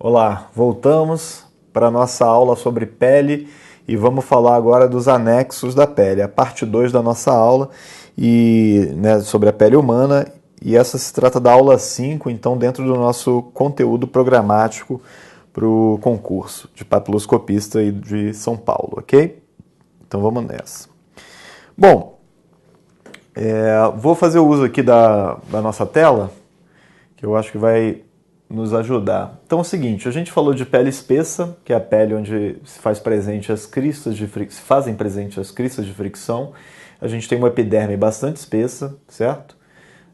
Olá, voltamos para a nossa aula sobre pele e vamos falar agora dos anexos da pele, a parte 2 da nossa aula sobre a pele humana, e essa se trata da aula 5, então dentro do nosso conteúdo programático para o concurso de papiloscopista e de São Paulo, ok? Então vamos nessa. Bom, vou fazer o uso aqui da nossa tela, que eu acho que vai nos ajudar. Então é o seguinte, a gente falou de pele espessa, que é a pele onde se fazem presente as cristas de fricção. A gente tem uma epiderme bastante espessa, certo?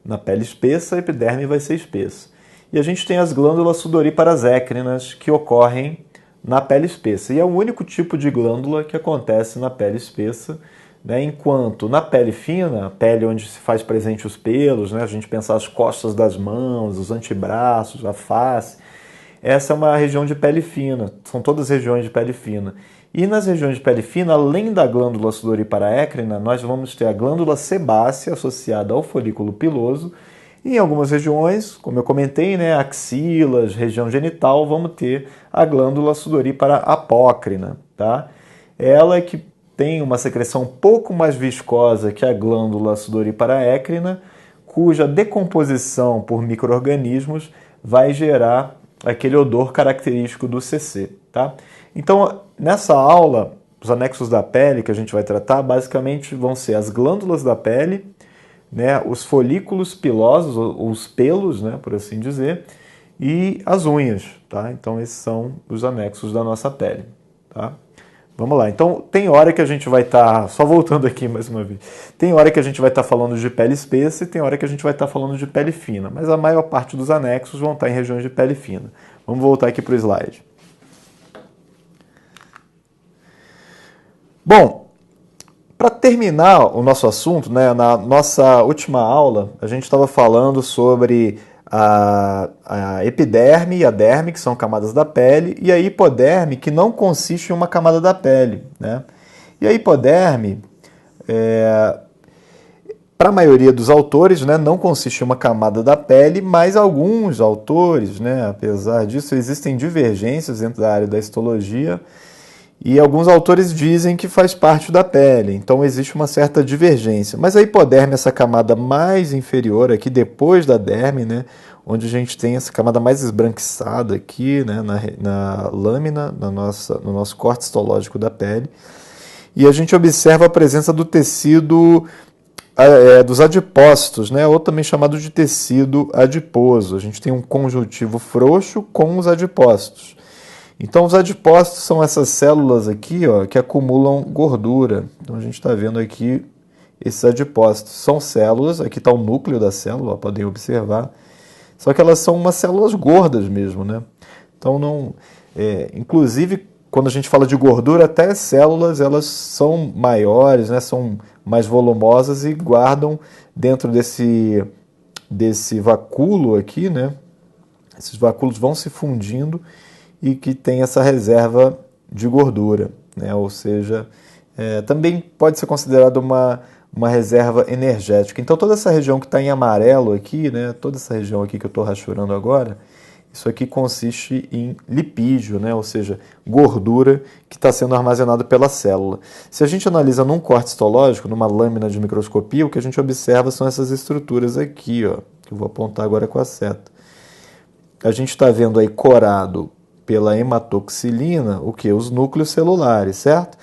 Na pele espessa, a epiderme vai ser espessa. E a gente tem as glândulas sudoríparas écrinas que ocorrem na pele espessa. E é o único tipo de glândula que acontece na pele espessa, né? Enquanto na pele fina, a pele onde se faz presente os pelos, né? A gente pensar as costas das mãos, os antebraços, a face, essa é uma região de pele fina, são todas regiões de pele fina. E nas regiões de pele fina, além da glândula sudorípara écrina, nós vamos ter a glândula sebácea associada ao folículo piloso. E em algumas regiões, como eu comentei, né, axilas, região genital, vamos ter a glândula sudorípara apócrina, tá? Ela é que tem uma secreção um pouco mais viscosa que a glândula sudorípara écrina, cuja decomposição por micro-organismos vai gerar aquele odor característico do CC, tá? Então, nessa aula, os anexos da pele que a gente vai tratar, basicamente vão ser as glândulas da pele, né, os folículos pilosos, os pelos, né, por assim dizer, e as unhas, tá? Então, esses são os anexos da nossa pele, tá? Vamos lá, então tem hora que a gente vai estar, só voltando aqui mais uma vez, tem hora que a gente vai estar falando de pele espessa e tem hora que a gente vai estar falando de pele fina, mas a maior parte dos anexos vão estar em regiões de pele fina. Vamos voltar aqui para o slide. Bom, para terminar o nosso assunto, né, na nossa última aula, a gente estava falando sobre a epiderme e a derme, que são camadas da pele, e a hipoderme, que não consiste em uma camada da pele, né? E a hipoderme, para a maioria dos autores, né, não consiste em uma camada da pele, mas alguns autores, né, apesar disso, existem divergências dentro da área da histologia, e alguns autores dizem que faz parte da pele, então existe uma certa divergência. Mas a hipoderme, essa camada mais inferior aqui, depois da derme, né, onde a gente tem essa camada mais esbranquiçada aqui, né, na lâmina, no nosso corte histológico da pele, e a gente observa a presença do tecido dos adipócitos, né, ou também chamado de tecido adiposo. A gente tem um conjuntivo frouxo com os adipócitos. Então, os adipócitos são essas células aqui, ó, que acumulam gordura. Então, a gente está vendo aqui esses adipócitos. São células, aqui está o núcleo da célula, ó, podem observar. Só que elas são umas células gordas mesmo, né? Então, inclusive, quando a gente fala de gordura, até as células elas são maiores, né? São mais volumosas e guardam dentro desse vacúolo aqui, né? Esses vacúolos vão se fundindo e que tem essa reserva de gordura, né? Ou seja, também pode ser considerada uma reserva energética. Então toda essa região que está em amarelo aqui, né? Toda essa região aqui que eu estou rachurando agora, isso aqui consiste em lipídio, né? Ou seja, gordura que está sendo armazenada pela célula. Se a gente analisa num corte histológico, numa lâmina de microscopia, o que a gente observa são essas estruturas aqui, ó, que eu vou apontar agora com a seta. A gente está vendo aí corado pela hematoxilina, o que? Os núcleos celulares, certo?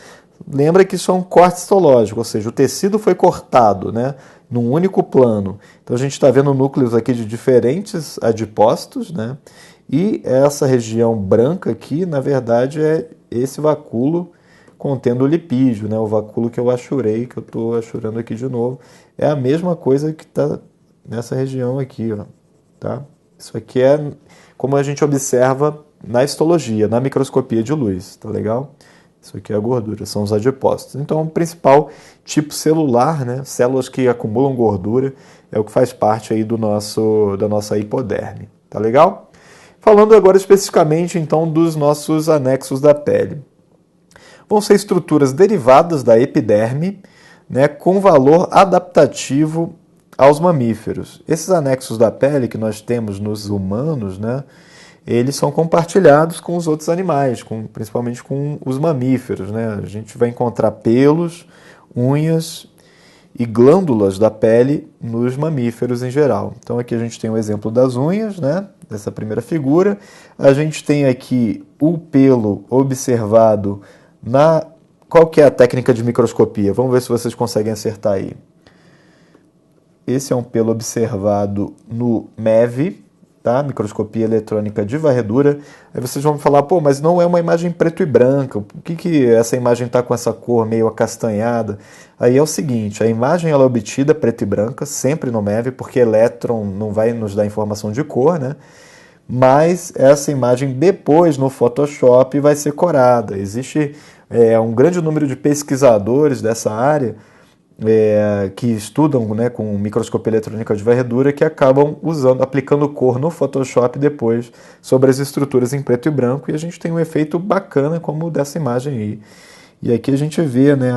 Lembra que isso é um corte histológico, ou seja, o tecido foi cortado, né, num único plano. Então a gente está vendo núcleos aqui de diferentes adipócitos, né? E essa região branca aqui, na verdade, é esse vacúolo contendo o lipídio, né? O vacúolo que eu achurei, que eu estou achurando aqui de novo, é a mesma coisa que está nessa região aqui, ó, tá? Isso aqui é como a gente observa na histologia, na microscopia de luz, tá legal? Isso aqui é a gordura, são os adipócitos. Então, o principal tipo celular, né, células que acumulam gordura, é o que faz parte aí da nossa hipoderme, tá legal? Falando agora especificamente, então, dos nossos anexos da pele. Vão ser estruturas derivadas da epiderme, né, com valor adaptativo aos mamíferos. Esses anexos da pele que nós temos nos humanos, né, eles são compartilhados com os outros animais, principalmente com os mamíferos, né? A gente vai encontrar pelos, unhas e glândulas da pele nos mamíferos em geral. Então aqui a gente tem o exemplo das unhas, né? Dessa primeira figura. A gente tem aqui o pelo observado na... Qual que é a técnica de microscopia? Vamos ver se vocês conseguem acertar aí. Esse é um pelo observado no MEV, tá? Microscopia eletrônica de varredura. Aí vocês vão falar, pô, mas não é uma imagem preto e branca. Por que essa imagem está com essa cor meio acastanhada? Aí é o seguinte, a imagem ela é obtida preta e branca, sempre no MEV, porque elétron não vai nos dar informação de cor, né? Mas essa imagem depois no Photoshop vai ser corada. Existe um grande número de pesquisadores dessa área que estudam, né, com microscopia eletrônica de varredura, que acabam aplicando cor no Photoshop depois sobre as estruturas em preto e branco, e a gente tem um efeito bacana como o dessa imagem aí. E aqui a gente vê, né,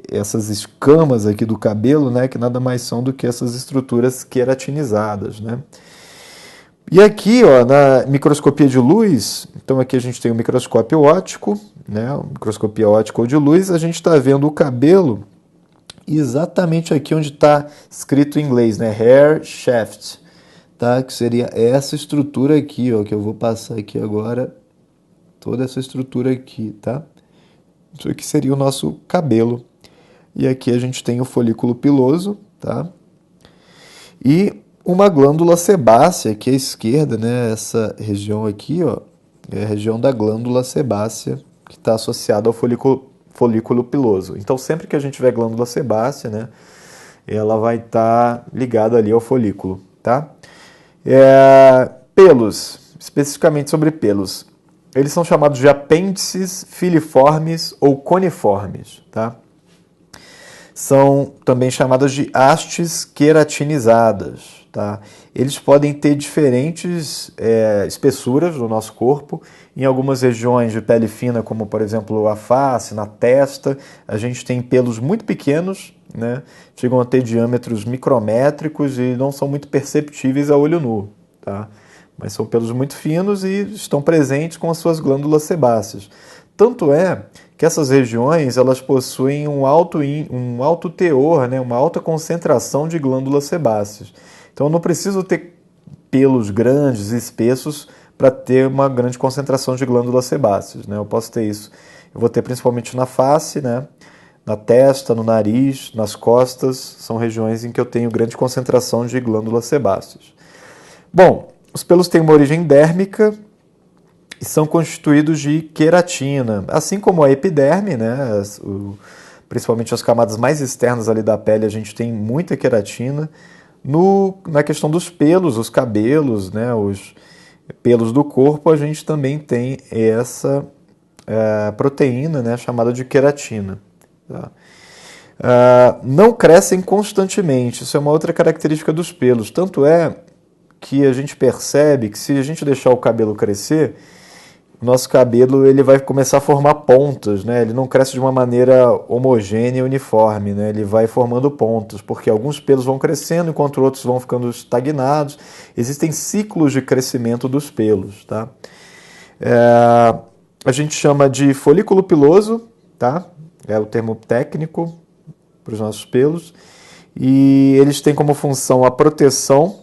essas escamas aqui do cabelo, né, que nada mais são do que essas estruturas queratinizadas, né. E aqui, ó, na microscopia de luz, então aqui a gente tem o microscópio óptico, né, microscopia óptica ou de luz, a gente está vendo o cabelo exatamente aqui onde está escrito em inglês, né, hair shaft, tá, que seria essa estrutura aqui, ó, que eu vou passar aqui agora, toda essa estrutura aqui, tá? Isso aqui seria o nosso cabelo. E aqui a gente tem o folículo piloso, tá? E uma glândula sebácea aqui à esquerda, né? Essa região aqui, ó, é a região da glândula sebácea que está associada ao folículo piloso. Então, sempre que a gente tiver glândula sebácea, né, ela vai estar ligada ali ao folículo, tá? Pelos, especificamente sobre pelos. Eles são chamados de apêndices filiformes ou coniformes, tá? São também chamadas de hastes queratinizadas, tá? Eles podem ter diferentes espessuras no nosso corpo. Em algumas regiões de pele fina, como por exemplo a face, na testa, a gente tem pelos muito pequenos, né? Chegam a ter diâmetros micrométricos e não são muito perceptíveis a olho nu, tá? Mas são pelos muito finos e estão presentes com as suas glândulas sebáceas. Tanto é que essas regiões elas possuem um alto teor, né, uma alta concentração de glândulas sebáceas. Então eu não preciso ter pelos grandes e espessos para ter uma grande concentração de glândulas sebáceas, né? Eu posso ter isso. Eu vou ter principalmente na face, né, na testa, no nariz, nas costas, são regiões em que eu tenho grande concentração de glândulas sebáceas. Bom, os pelos têm uma origem dérmica e são constituídos de queratina, assim como a epiderme, né? Principalmente as camadas mais externas ali da pele, a gente tem muita queratina. Na questão dos pelos, os cabelos, né? Os pelos do corpo, a gente também tem essa proteína, né? Chamada de queratina. Tá? Não crescem constantemente, isso é uma outra característica dos pelos. Tanto é que a gente percebe que se a gente deixar o cabelo crescer, o nosso cabelo ele vai começar a formar pontas, né? Ele não cresce de uma maneira homogênea e uniforme, né? Ele vai formando pontas, porque alguns pelos vão crescendo enquanto outros vão ficando estagnados. Existem ciclos de crescimento dos pelos, tá? A gente chama de folículo piloso, tá? É o termo técnico para os nossos pelos. E eles têm como função a proteção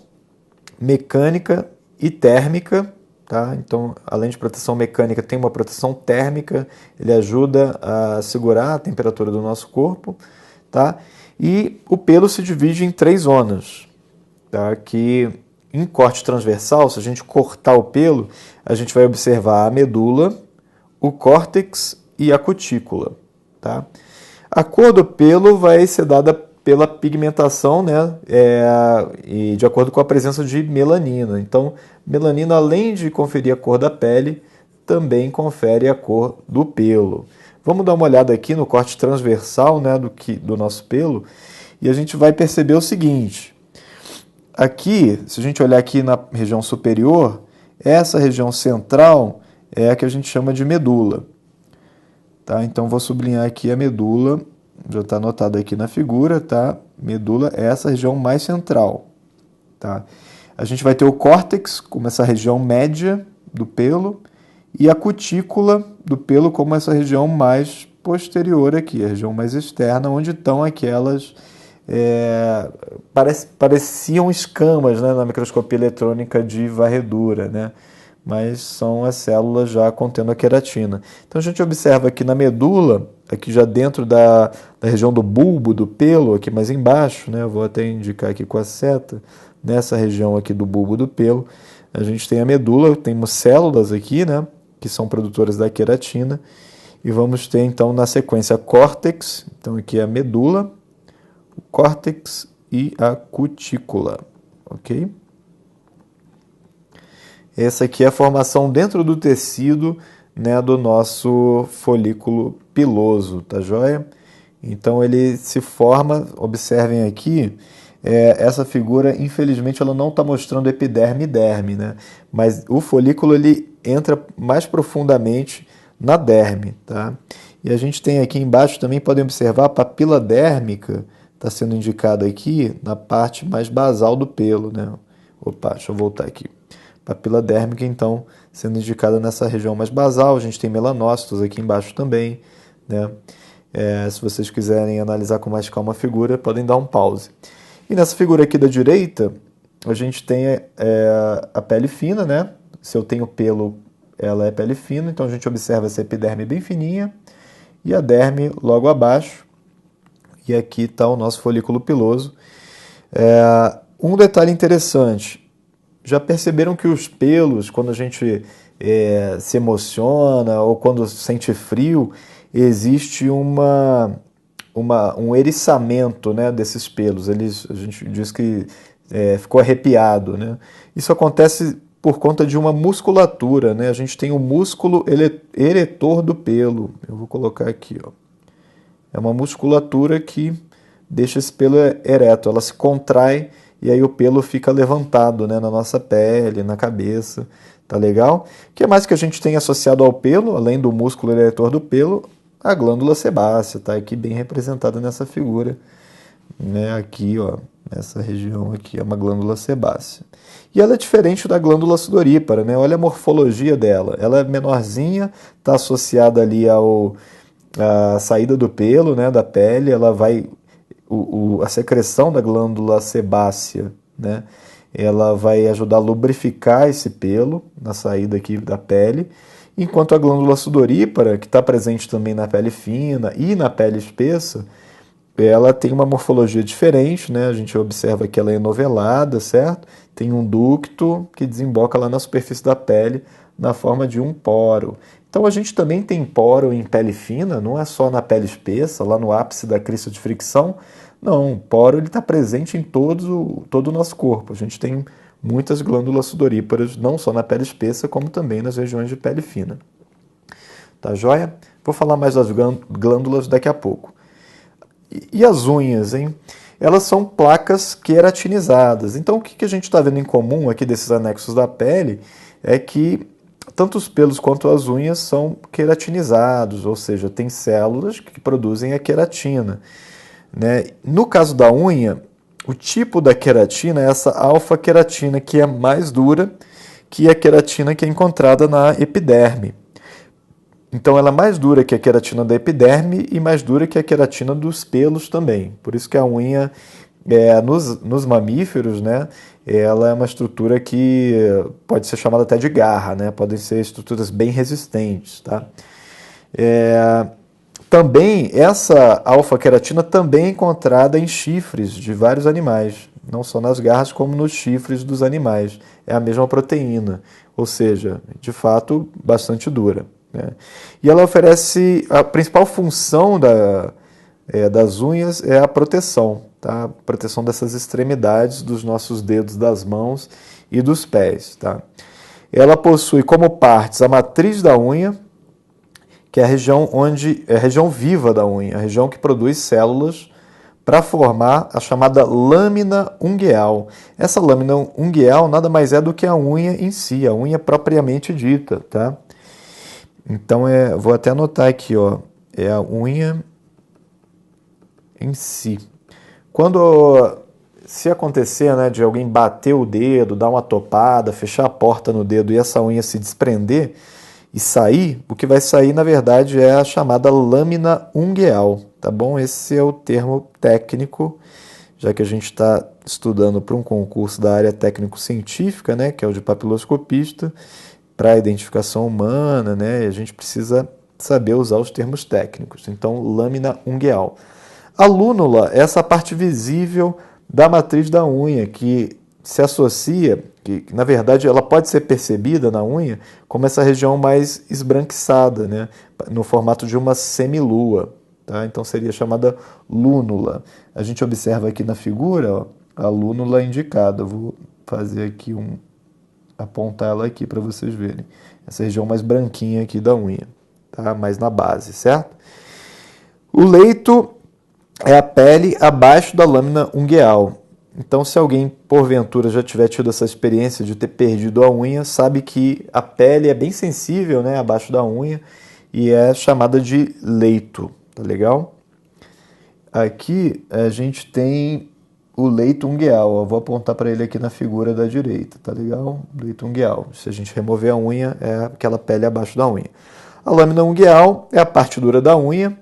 mecânica e térmica, tá? Então, além de proteção mecânica, tem uma proteção térmica, ele ajuda a segurar a temperatura do nosso corpo, tá? E o pelo se divide em 3 zonas, tá? Que em corte transversal, se a gente cortar o pelo, a gente vai observar a medula, o córtex e a cutícula, tá? A cor do pelo vai ser dada pela pigmentação, né, e de acordo com a presença de melanina. Então, melanina, além de conferir a cor da pele, também confere a cor do pelo. Vamos dar uma olhada aqui no corte transversal, né, do nosso pelo, e a gente vai perceber o seguinte. Aqui, se a gente olhar aqui na região superior, essa região central é a que a gente chama de medula. Tá? Então, vou sublinhar aqui a medula. Já está anotado aqui na figura, tá? Medula é essa região mais central, tá? A gente vai ter o córtex como essa região média do pelo e a cutícula do pelo como essa região mais posterior aqui, a região mais externa, onde estão aquelas pareciam escamas, né, na microscopia eletrônica de varredura, né? Mas são as células já contendo a queratina. Então a gente observa aqui na medula, aqui já dentro da região do bulbo do pelo, aqui mais embaixo, né? Eu vou até indicar aqui com a seta, nessa região aqui do bulbo do pelo, a gente tem a medula, temos células aqui, né, que são produtoras da queratina, e vamos ter então na sequência córtex, então aqui é a medula, o córtex e a cutícula, ok? Essa aqui é a formação dentro do tecido, né, do nosso folículo piloso, tá joia? Então ele se forma, observem aqui, essa figura, infelizmente, ela não está mostrando epiderme e derme, né? Mas o folículo ele entra mais profundamente na derme, tá? E a gente tem aqui embaixo também, podem observar, a papila dérmica está sendo indicada aqui na parte mais basal do pelo, né? Opa, deixa eu voltar aqui. Papila dérmica, então, sendo indicada nessa região mais basal. A gente tem melanócitos aqui embaixo também, né? Se vocês quiserem analisar com mais calma a figura, podem dar um pause. E nessa figura aqui da direita, a gente tem a pele fina, né? Se eu tenho pelo, ela é pele fina, então a gente observa essa epiderme bem fininha e a derme logo abaixo. E aqui está o nosso folículo piloso. Um detalhe interessante, já perceberam que os pelos, quando a gente se emociona ou quando sente frio, existe um eriçamento, né, desses pelos. A gente diz que ficou arrepiado, né? Isso acontece por conta de uma musculatura, né? A gente tem o músculo eretor do pelo. Eu vou colocar aqui, ó. É uma musculatura que deixa esse pelo ereto. Ela se contrai e aí o pelo fica levantado, né, na nossa pele, na cabeça. Tá legal? O que mais que a gente tem associado ao pelo, além do músculo eretor do pelo? A glândula sebácea, tá aqui bem representada nessa figura, né? Aqui, ó, nessa região aqui é uma glândula sebácea. E ela é diferente da glândula sudorípara, né? Olha a morfologia dela. Ela é menorzinha, está associada ali à saída do pelo, né, da pele. Ela vai a secreção da glândula sebácea, né? Ela vai ajudar a lubrificar esse pelo na saída aqui da pele. Enquanto a glândula sudorípara, que está presente também na pele fina e na pele espessa, ela tem uma morfologia diferente, né? A gente observa que ela é enovelada, certo? Tem um ducto que desemboca lá na superfície da pele na forma de um poro. Então a gente também tem poro em pele fina, não é só na pele espessa, lá no ápice da crista de fricção. Não, o poro está presente em todo o nosso corpo. A gente tem muitas glândulas sudoríparas, não só na pele espessa, como também nas regiões de pele fina. Tá joia? Vou falar mais das glândulas daqui a pouco. E as unhas, hein? Elas são placas queratinizadas. Então, o que a gente está vendo em comum aqui desses anexos da pele é que tanto os pelos quanto as unhas são queratinizados, ou seja, tem células que produzem a queratina, né? No caso da unha, o tipo da queratina é essa alfa-queratina, que é mais dura que a queratina que é encontrada na epiderme. Então ela é mais dura que a queratina da epiderme e mais dura que a queratina dos pelos também. Por isso que a unha, nos mamíferos, né, ela é uma estrutura que pode ser chamada até de garra, né? Podem ser estruturas bem resistentes, tá? Também, essa alfa-queratina também é encontrada em chifres de vários animais, não só nas garras como nos chifres dos animais. É a mesma proteína, ou seja, de fato, bastante dura, né? E ela oferece, a principal função das unhas é a proteção, tá? A proteção dessas extremidades dos nossos dedos das mãos e dos pés, tá? Ela possui como partes a matriz da unha, que é a região viva da unha, a região que produz células para formar a chamada lâmina ungueal. Essa lâmina ungueal nada mais é do que a unha em si, a unha propriamente dita, tá? Então, vou até anotar aqui, ó, é a unha em si. Quando se acontecer, né, de alguém bater o dedo, dar uma topada, fechar a porta no dedo e essa unha se desprender e sair, o que vai sair, na verdade, é a chamada lâmina ungueal, tá bom? Esse é o termo técnico, já que a gente está estudando para um concurso da área técnico-científica, né, que é o de papiloscopista, para a identificação humana, né, a gente precisa saber usar os termos técnicos. Então, lâmina ungueal. A lúnula é essa parte visível da matriz da unha, que se associa, que na verdade ela pode ser percebida na unha como essa região mais esbranquiçada, né, no formato de uma semilua. Tá? Então seria chamada lúnula. A gente observa aqui na figura, ó, a lúnula indicada. Eu vou fazer aqui apontar ela aqui para vocês verem. Essa região mais branquinha aqui da unha, tá? Mais na base, certo? O leito é a pele abaixo da lâmina ungueal. Então, se alguém, porventura, já tiver tido essa experiência de ter perdido a unha, sabe que a pele é bem sensível, né, abaixo da unha, e é chamada de leito, tá legal? Aqui a gente tem o leito ungueal, eu vou apontar para ele aqui na figura da direita, tá legal? Leito ungueal. Se a gente remover a unha, é aquela pele abaixo da unha. A lâmina ungueal é a parte dura da unha,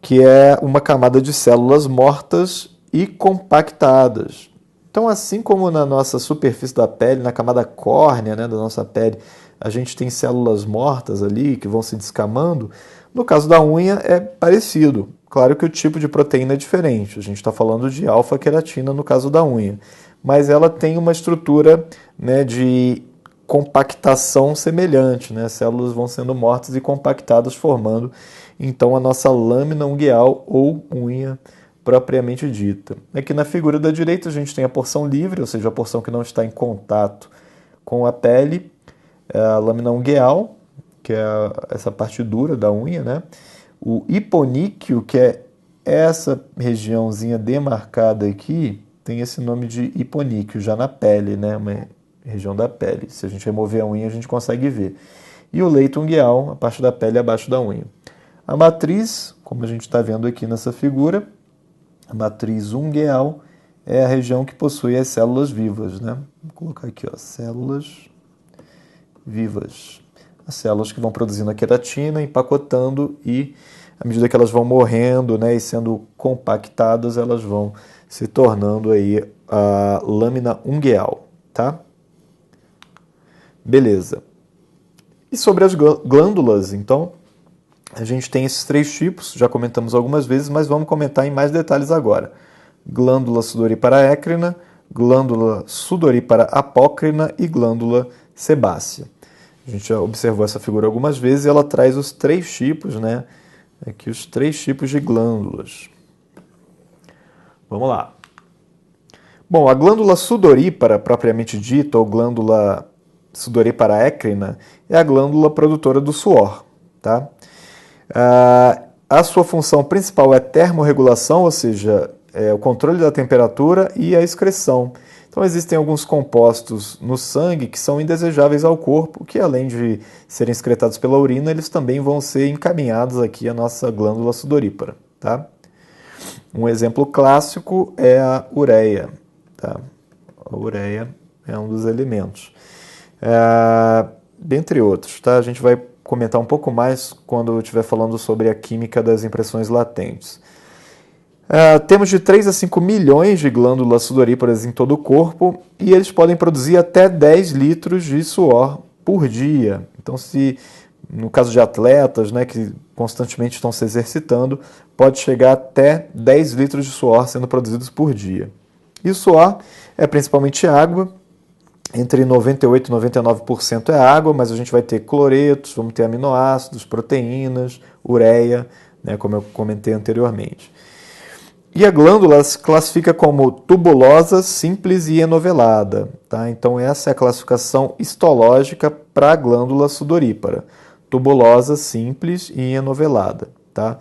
que é uma camada de células mortas e compactadas. Então, assim como na nossa superfície da pele, na camada córnea, né, da nossa pele, a gente tem células mortas ali que vão se descamando, no caso da unha é parecido. Claro que o tipo de proteína é diferente. A gente está falando de alfa-queratina no caso da unha, mas ela tem uma estrutura, né, de compactação semelhante, né? As células vão sendo mortas e compactadas, formando então a nossa lâmina ungueal ou unha propriamente dita. Aqui na figura da direita a gente tem a porção livre, ou seja, a porção que não está em contato com a pele, a lâmina ungueal, que é essa parte dura da unha, né? O hiponíquio, que é essa regiãozinha demarcada aqui, tem esse nome de hiponíquio, já na pele, né? Uma região da pele. Se a gente remover a unha, a gente consegue ver. E o leito ungueal, a parte da pele abaixo da unha. A matriz, como a gente está vendo aqui nessa figura, a matriz ungueal é a região que possui as células vivas, né? Vou colocar aqui, ó, células vivas. As células que vão produzindo a queratina, empacotando e, à medida que elas vão morrendo, né, e sendo compactadas, elas vão se tornando aí a lâmina ungueal, tá? Beleza. E sobre as glândulas, então, a gente tem esses três tipos, já comentamos algumas vezes, mas vamos comentar em mais detalhes agora. Glândula sudorípara écrina, glândula sudorípara apócrina e glândula sebácea. A gente já observou essa figura algumas vezes e ela traz os três tipos, né? Aqui os três tipos de glândulas. Vamos lá. Bom, a glândula sudorípara, propriamente dita, ou glândula sudorípara écrina, é a glândula produtora do suor, tá? A sua função principal é termorregulação, ou seja, o controle da temperatura e a excreção. Então existem alguns compostos no sangue que são indesejáveis ao corpo, que além de serem excretados pela urina, eles também vão ser encaminhados aqui à nossa glândula sudorípara, tá? Um exemplo clássico é a ureia, tá? A ureia é um dos elementos. Dentre outros, tá? A gente vai comentar um pouco mais quando eu estiver falando sobre a química das impressões latentes. Temos de 3 a 5 milhões de glândulas sudoríparas em todo o corpo e eles podem produzir até 10 litros de suor por dia. Então, se no caso de atletas, né, que constantemente estão se exercitando, pode chegar até 10 litros de suor sendo produzidos por dia. E o suor é principalmente água, entre 98% e 99% é água, mas a gente vai ter cloretos, vamos ter aminoácidos, proteínas, ureia, né, como eu comentei anteriormente. E a glândula se classifica como tubulosa, simples e enovelada. Tá? Então essa é a classificação histológica para a glândula sudorípara. Tubulosa, simples e enovelada. Tá?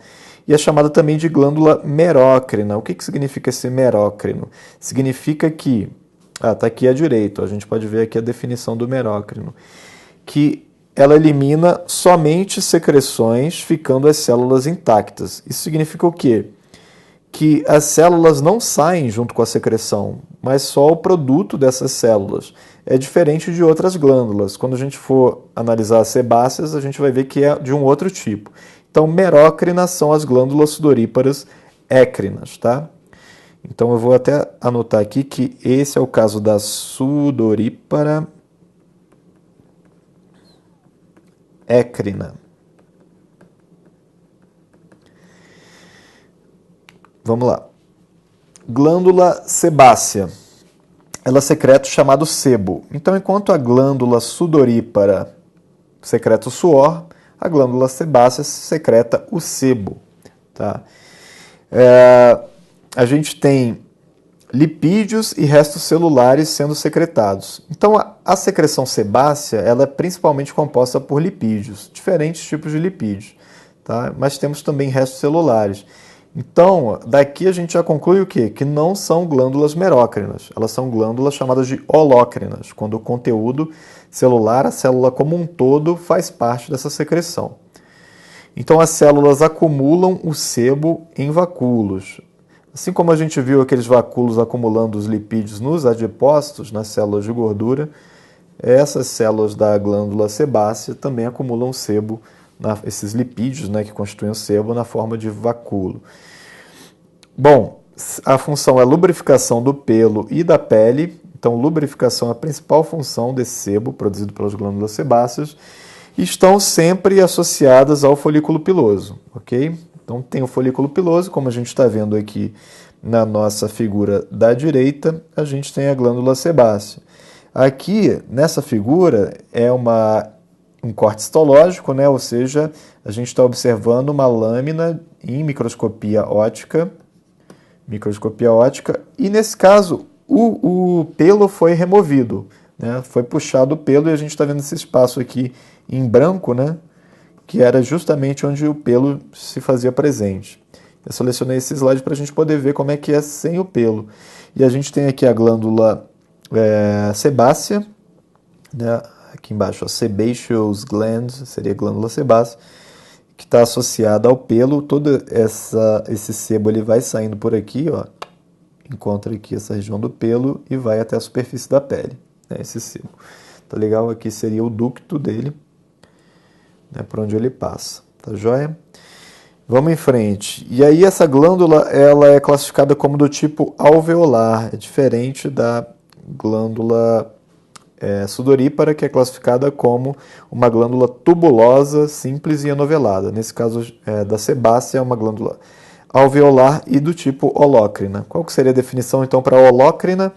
E é chamada também de glândula merócrina. O que significa esse merócrino? Significa que, está aqui à direita, a gente pode ver aqui a definição do merócrino, que ela elimina somente secreções, ficando as células intactas. Isso significa o quê? que as células não saem junto com a secreção, mas só o produto dessas células. É diferente de outras glândulas. Quando a gente for analisar as sebáceas, a gente vai ver que é de um outro tipo. Então, merócrina são as glândulas sudoríparas écrinas, tá? Então, eu vou até anotar aqui que esse é o caso da sudorípara écrina. Vamos lá. Glândula sebácea. Ela secreta o chamado sebo. Então, enquanto a glândula sudorípara secreta o suor, a glândula sebácea secreta o sebo. Tá? A gente tem lipídios e restos celulares sendo secretados. Então, a secreção sebácea ela é principalmente composta por lipídios, diferentes tipos de lipídios. Tá? Mas temos também restos celulares. Então, daqui a gente já conclui o quê? Que não são glândulas merócrinas, elas são glândulas chamadas de holócrinas, quando o conteúdo celular, a célula como um todo, faz parte dessa secreção. Então, as células acumulam o sebo em vacúolos. Assim como a gente viu aqueles vacúolos acumulando os lipídios nos adipócitos, nas células de gordura, essas células da glândula sebácea também acumulam sebo, esses lipídios, né, que constituem o sebo na forma de vacúolo. Bom, a função é lubrificação do pelo e da pele. Então, lubrificação é a principal função desse sebo produzido pelas glândulas sebáceas. E estão sempre associadas ao folículo piloso, ok? Então, tem o folículo piloso, como a gente está vendo aqui na nossa figura da direita, a gente tem a glândula sebácea. Aqui, nessa figura, é um corte histológico, né? Ou seja, a gente está observando uma lâmina em microscopia óptica, e nesse caso o pelo foi removido, né? Foi puxado o pelo e a gente está vendo esse espaço aqui em branco, né? Que era justamente onde o pelo se fazia presente. Eu selecionei esse slide para a gente poder ver como é que é sem o pelo. E a gente tem aqui a glândula sebácea, né? Aqui embaixo, a sebaceous gland, seria a glândula sebácea, que está associada ao pelo. Todo esse sebo ele vai saindo por aqui, ó, encontra aqui essa região do pelo e vai até a superfície da pele, né, esse sebo. Tá legal? Aqui seria o ducto dele, né, por onde ele passa. Tá joia? Vamos em frente. E aí essa glândula ela é classificada como do tipo alveolar, é diferente da glândula sudorípara, que é classificada como uma glândula tubulosa, simples e anovelada. Nesse caso da sebácea, é uma glândula alveolar e do tipo holócrina. Qual que seria a definição, então, para holócrina?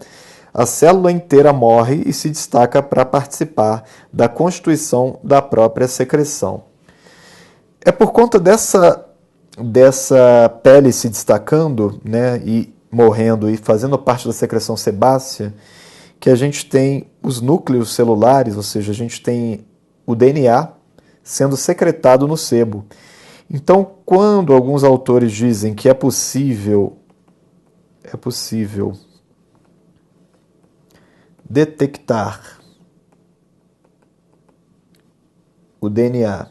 A célula inteira morre e se destaca para participar da constituição da própria secreção. É por conta dessa pele se destacando, né, e morrendo e fazendo parte da secreção sebácea, que a gente tem os núcleos celulares, ou seja, a gente tem o DNA sendo secretado no sebo. Então, quando alguns autores dizem que é possível detectar o DNA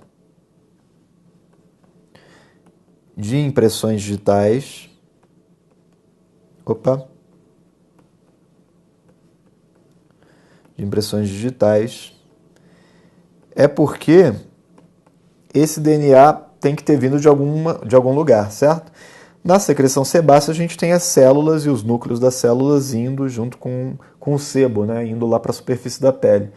de impressões digitais, é porque esse DNA tem que ter vindo de algum lugar, certo? Na secreção sebácea a gente tem as células e os núcleos das células indo junto com o sebo, né? Indo lá para a superfície da pele.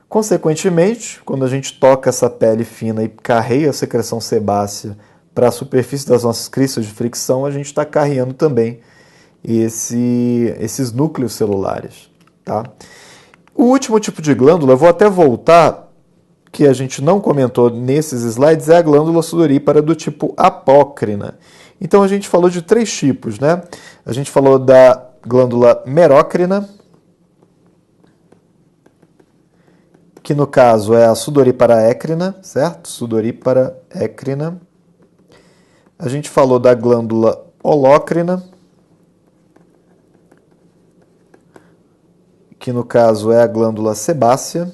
Consequentemente, quando a gente toca essa pele fina e carreia a secreção sebácea para a superfície das nossas cristas de fricção, a gente está carreando também esses núcleos celulares, tá? O último tipo de glândula, eu vou até voltar, que a gente não comentou nesses slides, é a glândula sudorípara do tipo apócrina. Então a gente falou de 3 tipos, né? A gente falou da glândula merócrina, que no caso é a sudorípara écrina, certo? Sudorípara écrina. A gente falou da glândula holócrina, que no caso é a glândula sebácea.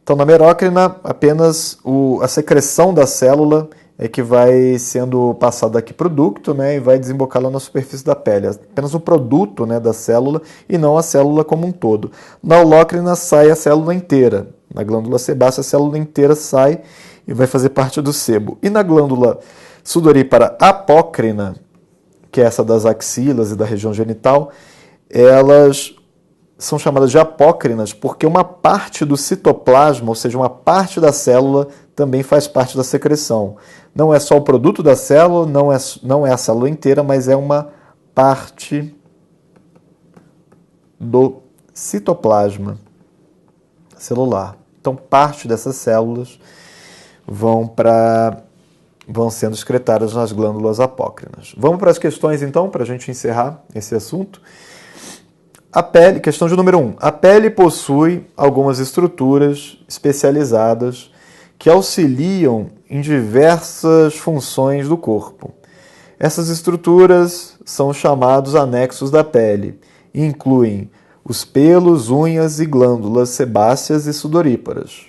Então, na merócrina, apenas a secreção da célula é que vai sendo passado aqui para o ducto, né, e vai desembocar lá na superfície da pele. Apenas o produto, né, da célula e não a célula como um todo. Na holócrina sai a célula inteira. Na glândula sebácea a célula inteira sai e vai fazer parte do sebo. E na glândula sudorípara apócrina, que é essa das axilas e da região genital, elas são chamadas de apócrinas porque uma parte do citoplasma, ou seja, uma parte da célula, também faz parte da secreção. Não é só o produto da célula, não é a célula inteira, mas é uma parte do citoplasma celular. Então, parte dessas células vão sendo excretadas nas glândulas apócrinas. Vamos para as questões, então, para a gente encerrar esse assunto. A pele, questão de número 1. A pele possui algumas estruturas especializadas que auxiliam em diversas funções do corpo. Essas estruturas são chamados anexos da pele e incluem os pelos, unhas e glândulas sebáceas e sudoríparas.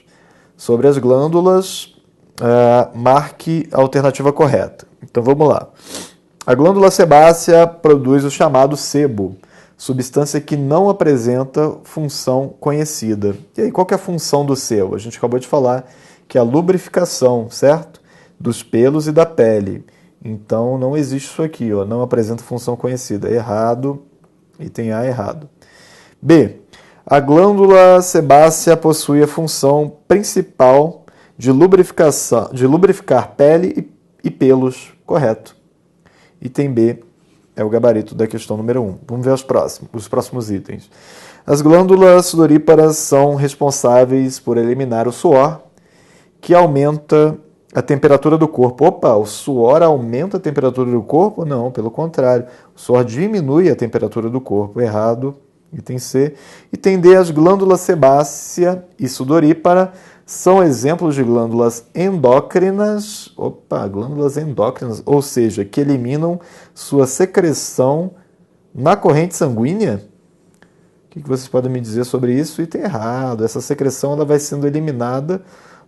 Sobre as glândulas, marque a alternativa correta. Então vamos lá. A glândula sebácea produz o chamado sebo, substância que não apresenta função conhecida. E aí, qual que é a função do sebo? A gente acabou de falar que é a lubrificação, certo? Dos pelos e da pele. Então, não existe isso aqui, ó, não apresenta função conhecida. Errado, item A errado. B. A glândula sebácea possui a função principal de lubrificar pele e pelos. Correto. Item B é o gabarito da questão número 1. Vamos ver os próximos itens. As glândulas sudoríparas são responsáveis por eliminar o suor, que aumenta a temperatura do corpo. Opa, o suor aumenta a temperatura do corpo? Não, pelo contrário. O suor diminui a temperatura do corpo. Errado. Item C. Item D, as glândulas sebácea e sudorípara são exemplos de glândulas endócrinas, glândulas endócrinas, ou seja, que eliminam sua secreção na corrente sanguínea? O que vocês podem me dizer sobre isso? Item errado. Essa secreção ela vai sendo eliminada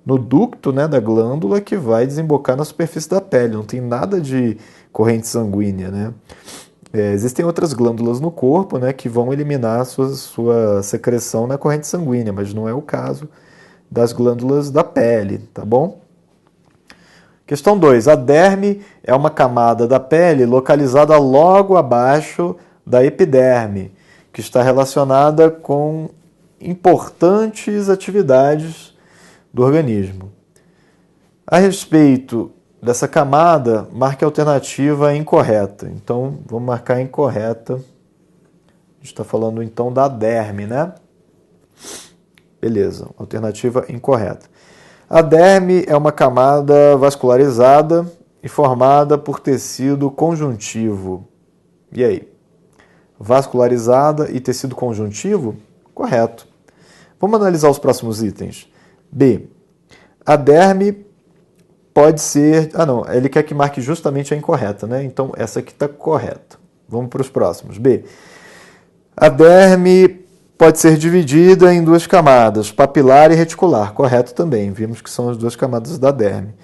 no ducto, né, da glândula que vai desembocar na superfície da pele. Não tem nada de corrente sanguínea, né? Existem outras glândulas no corpo, né, que vão eliminar sua secreção na corrente sanguínea, mas não é o caso das glândulas da pele, tá bom? Questão 2. A derme é uma camada da pele localizada logo abaixo da epiderme, que está relacionada com importantes atividades do organismo. A respeito dessa camada, marque a alternativa incorreta. Então, vamos marcar a incorreta. A gente está falando então da derme, né? Beleza, alternativa incorreta. A derme é uma camada vascularizada e formada por tecido conjuntivo. E aí? Vascularizada e tecido conjuntivo? Correto. Vamos analisar os próximos itens. B. A derme pode ser... ele quer que marque justamente a incorreta, né? Então, essa aqui está correta. Vamos para os próximos. B. A derme pode ser dividida em duas camadas, papilar e reticular. Correto também. Vimos que são as duas camadas da derme.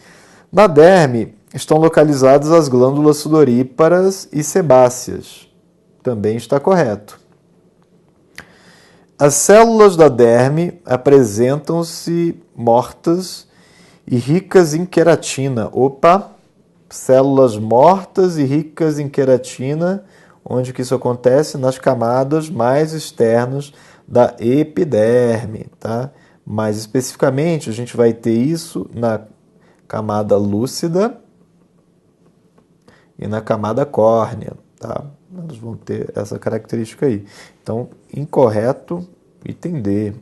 Na derme estão localizadas as glândulas sudoríparas e sebáceas. Também está correto. As células da derme apresentam-se mortas e ricas em queratina. Células mortas e ricas em queratina. Onde que isso acontece? Nas camadas mais externas da epiderme, tá? Mais especificamente, a gente vai ter isso na camada lúcida e na camada córnea, tá? Elas vão ter essa característica aí. Então, incorreto, item D.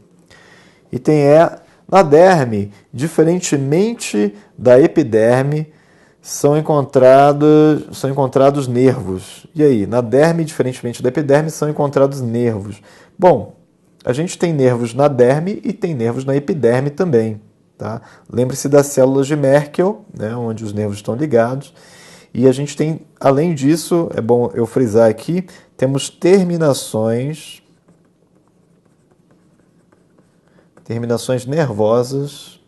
Item E, na derme, diferentemente da epiderme, são encontrados nervos. E aí, na derme, diferentemente da epiderme, são encontrados nervos. Bom, a gente tem nervos na derme e tem nervos na epiderme também. Tá? Lembre-se das células de Merkel, né, onde os nervos estão ligados. E a gente tem, além disso, é bom eu frisar aqui, temos terminações nervosas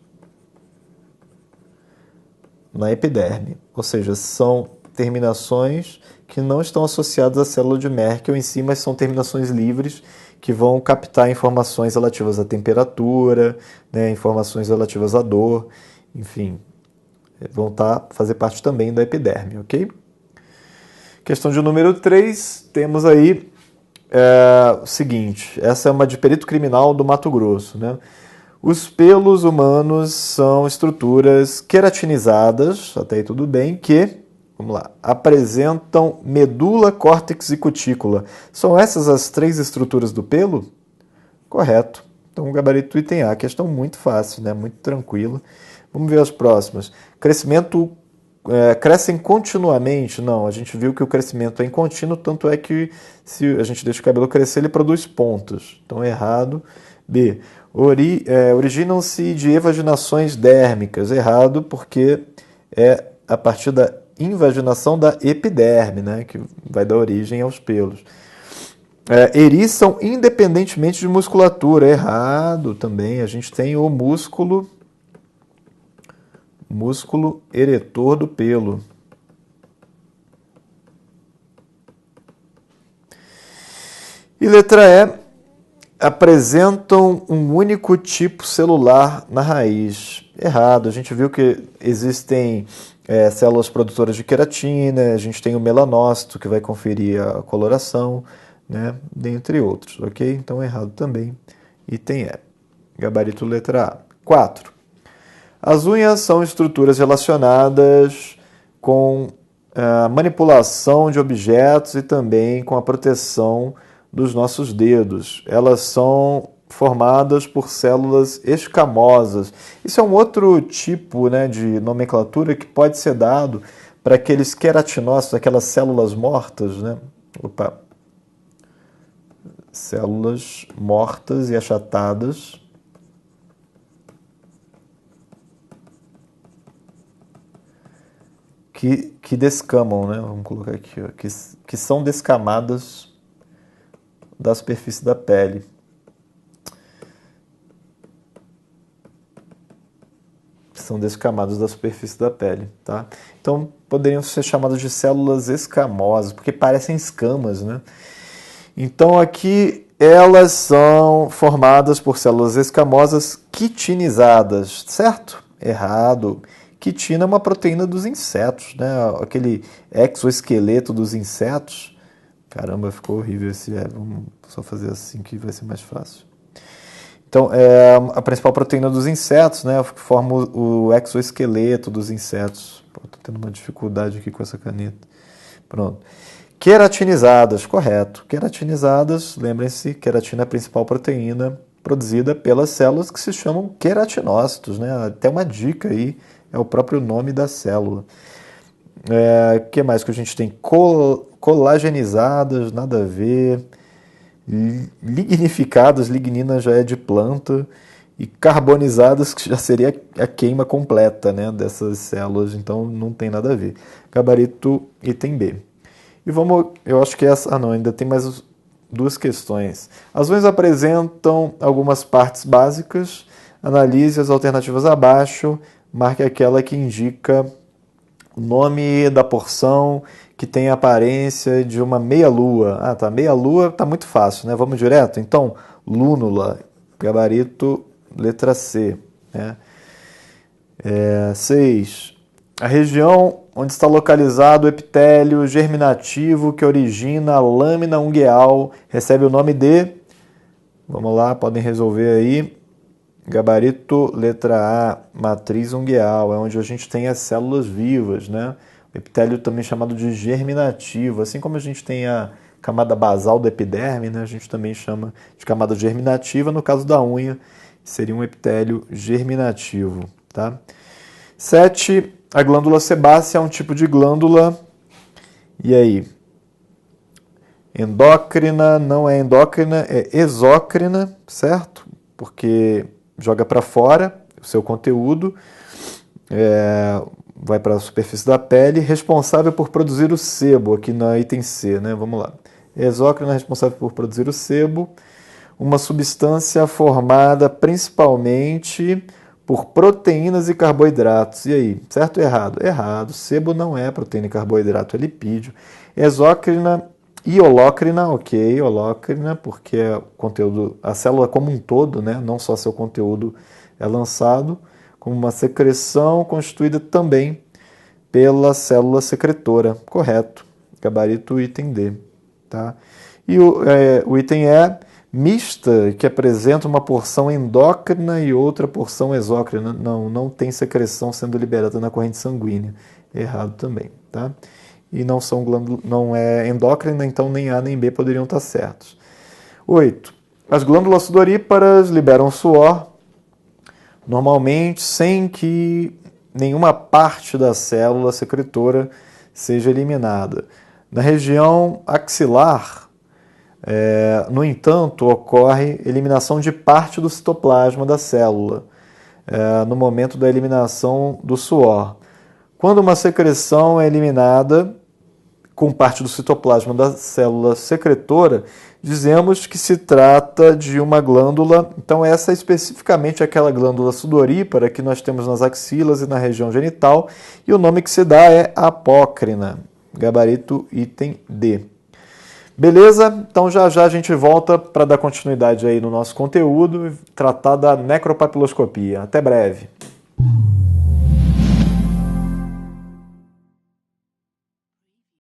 na epiderme, ou seja, são terminações que não estão associadas à célula de Merkel em si, mas são terminações livres que vão captar informações relativas à temperatura, né, informações relativas à dor, enfim, vão fazer parte também da epiderme, ok? Questão de número 3, temos aí o seguinte, essa é uma de perito criminal do Mato Grosso, né? Os pelos humanos são estruturas queratinizadas, até aí tudo bem, que, vamos lá, apresentam medula, córtex e cutícula. São essas as 3 estruturas do pelo? Correto. Então, o gabarito do item A, questão muito fácil, né? Muito tranquila. Vamos ver as próximas. Crescem continuamente? Não, a gente viu que o crescimento é incontínuo, tanto é que se a gente deixa o cabelo crescer, ele produz pontos. Então, errado. B. Originam-se de evaginações dérmicas. Errado, porque é a partir da invaginação da epiderme, né, que vai dar origem aos pelos. Eriçam independentemente de musculatura. Errado também. A gente tem o músculo eretor do pelo. E letra E. Apresentam um único tipo celular na raiz. Errado. A gente viu que existem células produtoras de queratina, a gente tem o melanócito, que vai conferir a coloração, né, dentre outros, ok? Então, errado também. Item E. Gabarito letra A. 4. As unhas são estruturas relacionadas com a manipulação de objetos e também com a proteção dos nossos dedos. Elas são formadas por células escamosas. Isso é um outro tipo, né, de nomenclatura que pode ser dado para aqueles queratinócitos, aquelas células mortas, né? Células mortas e achatadas que descamam, né? Vamos colocar aqui, ó, que são descamadas da superfície da pele. São descamados da superfície da pele, tá? Então, poderiam ser chamadas de células escamosas, porque parecem escamas, né? Então, aqui, elas são formadas por células escamosas quitinizadas, certo? Errado. Quitina é uma proteína dos insetos, né? Aquele exoesqueleto dos insetos. Caramba, ficou horrível esse. Vamos só fazer assim que vai ser mais fácil. Então, é a principal proteína dos insetos, né? Que forma o exoesqueleto dos insetos. Estou tendo uma dificuldade aqui com essa caneta. Pronto. Queratinizadas, correto. Queratinizadas, lembrem-se, queratina é a principal proteína produzida pelas células que se chamam queratinócitos, né? Até uma dica aí, é o próprio nome da célula. O que mais que a gente tem? Colagenizadas, nada a ver. Lignificadas, lignina já é de planta. E carbonizadas, que já seria a queima completa, né, dessas células, então não tem nada a ver. Gabarito item B. E eu acho que essa... não, ainda tem mais 2 questões. As unhas apresentam algumas partes básicas. Analise as alternativas abaixo. Marque aquela que indica o nome da porção que tem a aparência de uma meia-lua. Ah, tá. Meia-lua tá muito fácil, né? Vamos direto? Então, lúnula. Gabarito, letra C. Né? 6. A região onde está localizado o epitélio germinativo que origina a lâmina ungueal recebe o nome de... Vamos lá, podem resolver aí. Gabarito, letra A, matriz ungueal, é onde a gente tem as células vivas, né? O epitélio também chamado de germinativo, assim como a gente tem a camada basal da epiderme, né? A gente também chama de camada germinativa, no caso da unha, seria um epitélio germinativo, tá? 7, a glândula sebácea é um tipo de glândula, e aí? Endócrina, não é endócrina, é exócrina, certo? Porque joga para fora o seu conteúdo, vai para a superfície da pele, responsável por produzir o sebo, aqui na item C, né? Vamos lá. Exócrina responsável por produzir o sebo, uma substância formada principalmente por proteínas e carboidratos. E aí, certo ou errado? Errado. Sebo não é proteína e carboidrato, é lipídio. Exócrina e holócrina, ok, holócrina, porque é o conteúdo, a célula como um todo, né, não só seu conteúdo é lançado, como uma secreção constituída também pela célula secretora. Correto. Gabarito item D. Tá? E o item E, mista, que apresenta uma porção endócrina e outra porção exócrina. Não tem secreção sendo liberada na corrente sanguínea. Errado também. Tá? E não é endócrina, então nem A nem B poderiam estar certos. 8. As glândulas sudoríparas liberam suor, normalmente sem que nenhuma parte da célula secretora seja eliminada. Na região axilar, no entanto, ocorre eliminação de parte do citoplasma da célula, no momento da eliminação do suor. Quando uma secreção é eliminada com parte do citoplasma da célula secretora, dizemos que se trata de uma glândula, então essa é especificamente aquela glândula sudorípara que nós temos nas axilas e na região genital, e o nome que se dá é apócrina. Gabarito item D. Beleza? Então já a gente volta para dar continuidade aí no nosso conteúdo e tratar da necropapiloscopia. Até breve.